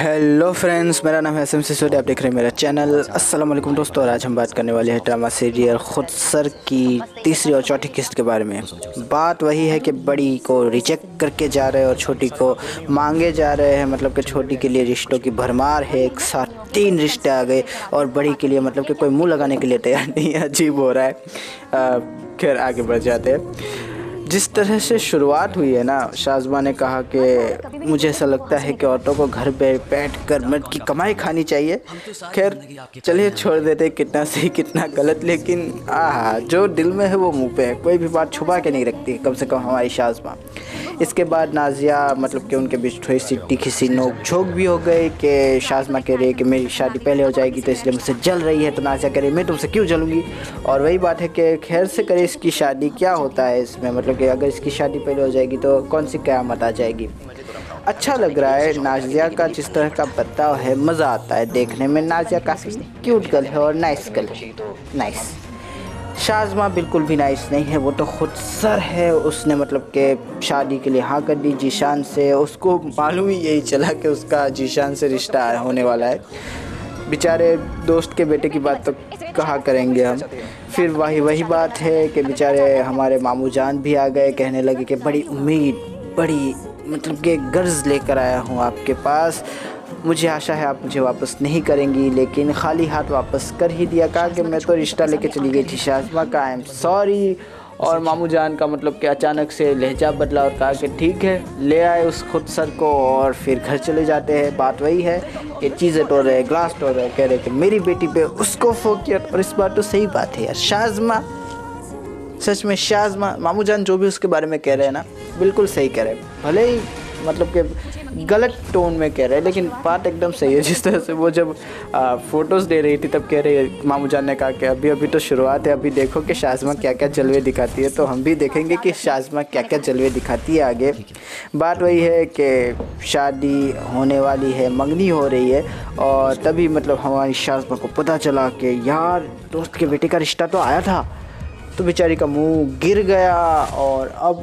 Hello friends, मेरा नाम है SM सिसोदिया। आप देख रहे हैं मेरा चैनल। अस्सलाम वालेकुम दोस्तों, और आज हम बात करने वाले हैं ड्रामा सीरियल खुदसर की तीसरी और चौथी किस्त के बारे में। बात वही है कि बड़ी को रिजेक्ट करके जा रहे हैं और छोटी को मांगे जा रहे हैं। मतलब कि छोटी के लिए रिश्तों की भरमार है, एक साथ 3 रिश्ते आ गए और बड़ी के लिए मतलब कि कोई मुँह लगाने के लिए तैयार नहीं है। अजीब हो रहा है। खैर आगे बढ़ जाते हैं। जिस तरह से शुरुआत हुई है ना, शाज़मा ने कहा कि मुझे ऐसा लगता है कि औरतों को घर पे बैठ कर मर्द की कमाई खानी चाहिए। खैर चलिए छोड़ देते, कितना सही कितना गलत, लेकिन जो दिल में है वो मुंह पे है। कोई भी बात छुपा के नहीं रखती, कम से कम हमारी शाज़मा। इसके बाद नाजिया मतलब कि उनके बीच थोड़ी सी तीखी सी नोक झोंक भी हो गई कि शाज़मा कह रही है कि मेरी शादी पहले हो जाएगी तो इसलिए मुझसे जल रही है, तो नाजिया कह रही है मैं तुमसे क्यों जलूँगी। और वही बात है कि खैर से करे इसकी शादी, क्या होता है इसमें, मतलब कि अगर इसकी शादी पहले हो जाएगी तो कौन सी क़यामत आ जाएगी। अच्छा लग रहा है नाजिया का जिस तरह का बर्ताव है, मज़ा आता है देखने में। नाजिया काफ़ी क्यूट गर्ल है और नाइस गर्ल है, नाइस। शाज़मा बिल्कुल भी नाइस नहीं है, वो तो खुदसर है। उसने मतलब कि शादी के लिए हाँ कर दी जीशान से। उसको मालूम ही यही चला कि उसका जीशान से रिश्ता होने वाला है। बेचारे दोस्त के बेटे की बात तो कहाँ करेंगे हम। फिर वही बात है कि बेचारे हमारे मामू जान भी आ गए, कहने लगे कि बड़ी उम्मीद, बड़ी मतलब कि गर्ज लेकर आया हूँ आपके पास, मुझे आशा है आप मुझे वापस नहीं करेंगी। लेकिन खाली हाथ वापस कर ही दिया। कहा कि मैं तो रिश्ता लेके चली गई थी शाज़मा का, आई एम सॉरी। और मामू जान का मतलब कि अचानक से लहजा बदला और कहा कि ठीक है, ले आए उस खुदसर को और फिर घर चले जाते हैं। बात वही है कि चीज़ें तोड़ रहे, ग्लास तोड़ रहे, कह रहे कि मेरी बेटी पे उसको फोकियत। और इस बात तो सही बात है यार, शाज़मा सच में शाज़मा, मामू जान जो भी उसके बारे में कह रहे हैं ना, बिल्कुल सही कह रहे हैं। भले ही मतलब कि गलत टोन में कह रहे हैं, लेकिन बात एकदम सही है। जिस तरह से वो जब फ़ोटोज़ दे रही थी तब कह रही है, मामू जान ने कहा कि अभी तो शुरुआत है, अभी देखो कि शाज़मा क्या क्या जलवे दिखाती है। तो हम भी देखेंगे कि शाज़मा क्या क्या जलवे दिखाती है आगे। बात वही है कि शादी होने वाली है, मंगनी हो रही है, और तभी मतलब हमारी शाज़मा को पता चला कि यार दोस्त के बेटे का रिश्ता तो आया था। तो बेचारी का मुंह गिर गया और अब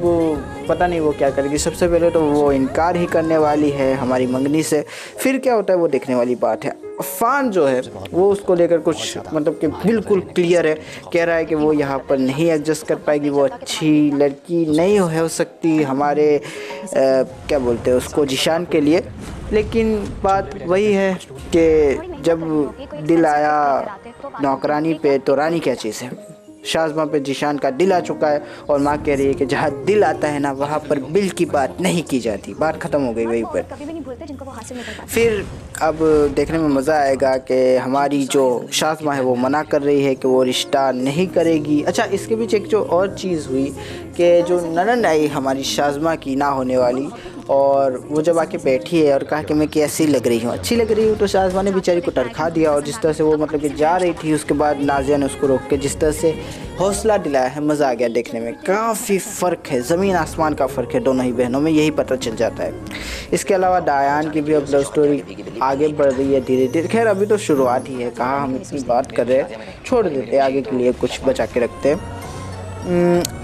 पता नहीं वो क्या करेगी। सबसे पहले तो वो इनकार ही करने वाली है हमारी मंगनी से, फिर क्या होता है वो देखने वाली बात है। अफ़ान जो है वो उसको लेकर कुछ मतलब कि बिल्कुल क्लियर है, कह रहा है कि वो यहाँ पर नहीं एडजस्ट कर पाएगी, वो अच्छी लड़की नहीं हो सकती हमारे क्या बोलते हैं उसको, जीशान के लिए। लेकिन बात वही है कि जब दिल आया नौकरानी पे तो रानी क्या चीज़ है। शाज़मा पे जीशान का दिल आ चुका है और माँ कह रही है कि जहाँ दिल आता है ना वहाँ पर बिल की बात नहीं की जाती। बात ख़त्म हो गई वहीं पर। फिर अब देखने में मज़ा आएगा कि हमारी जो शाज़मा है वो मना कर रही है कि वो रिश्ता नहीं करेगी। अच्छा, इसके बीच एक जो और चीज़ हुई कि जो ननद आई हमारी शाज़मा की ना होने वाली, और वो जब आके बैठी है और कहा कि मैं कैसी लग रही हूँ, अच्छी लग रही हूँ, तो शाज़मा ने बेचारी को टरखा दिया। और जिस तरह से वो मतलब कि जा रही थी, उसके बाद नाजिया ने उसको रोक के जिस तरह से हौसला दिलाया है, मज़ा आ गया देखने में। काफ़ी फ़र्क है, ज़मीन आसमान का फ़र्क है दोनों ही बहनों में, यही पता चल जाता है। इसके अलावा डायान की भी अब लव स्टोरी आगे बढ़ रही है धीरे धीरे। खैर अभी तो शुरुआत ही है, कहाँ हम इतनी बात कर रहे हैं, छोड़ देते आगे के लिए कुछ बचा के रखते हैं।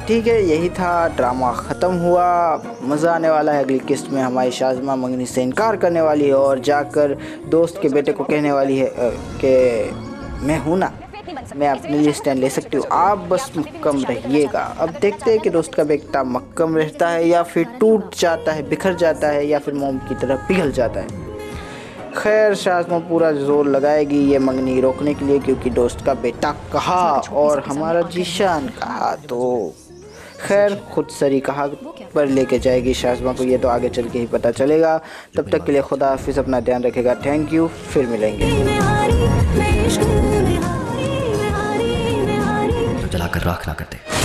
ठीक है, यही था, ड्रामा ख़त्म हुआ। मज़ा आने वाला है अगली किस्त में। हमारी शाज़मा मंगनी से इनकार करने वाली है और जाकर दोस्त के बेटे को कहने वाली है कि मैं हूँ ना, मैं अपने लिए स्टैंड ले सकती हूँ, आप बस मक्कम रहिएगा। अब देखते हैं कि दोस्त का बेटा मक्कम रहता है या फिर टूट जाता है, बिखर जाता है, या फिर मोम की तरह पिघल जाता है। खैर शाज़मा पूरा जोर लगाएगी ये मंगनी रोकने के लिए, क्योंकि दोस्त का बेटा कहा और हमारा जीशान कहा, तो खैर खुदसरी कहा पर लेके जाएगी शाज़मा को, ये तो आगे चल के ही पता चलेगा। तब तक के लिए खुदा हाफिज़, अपना ध्यान रखेगा। थैंक यू, फिर मिलेंगे। जलाकर राख ना करते।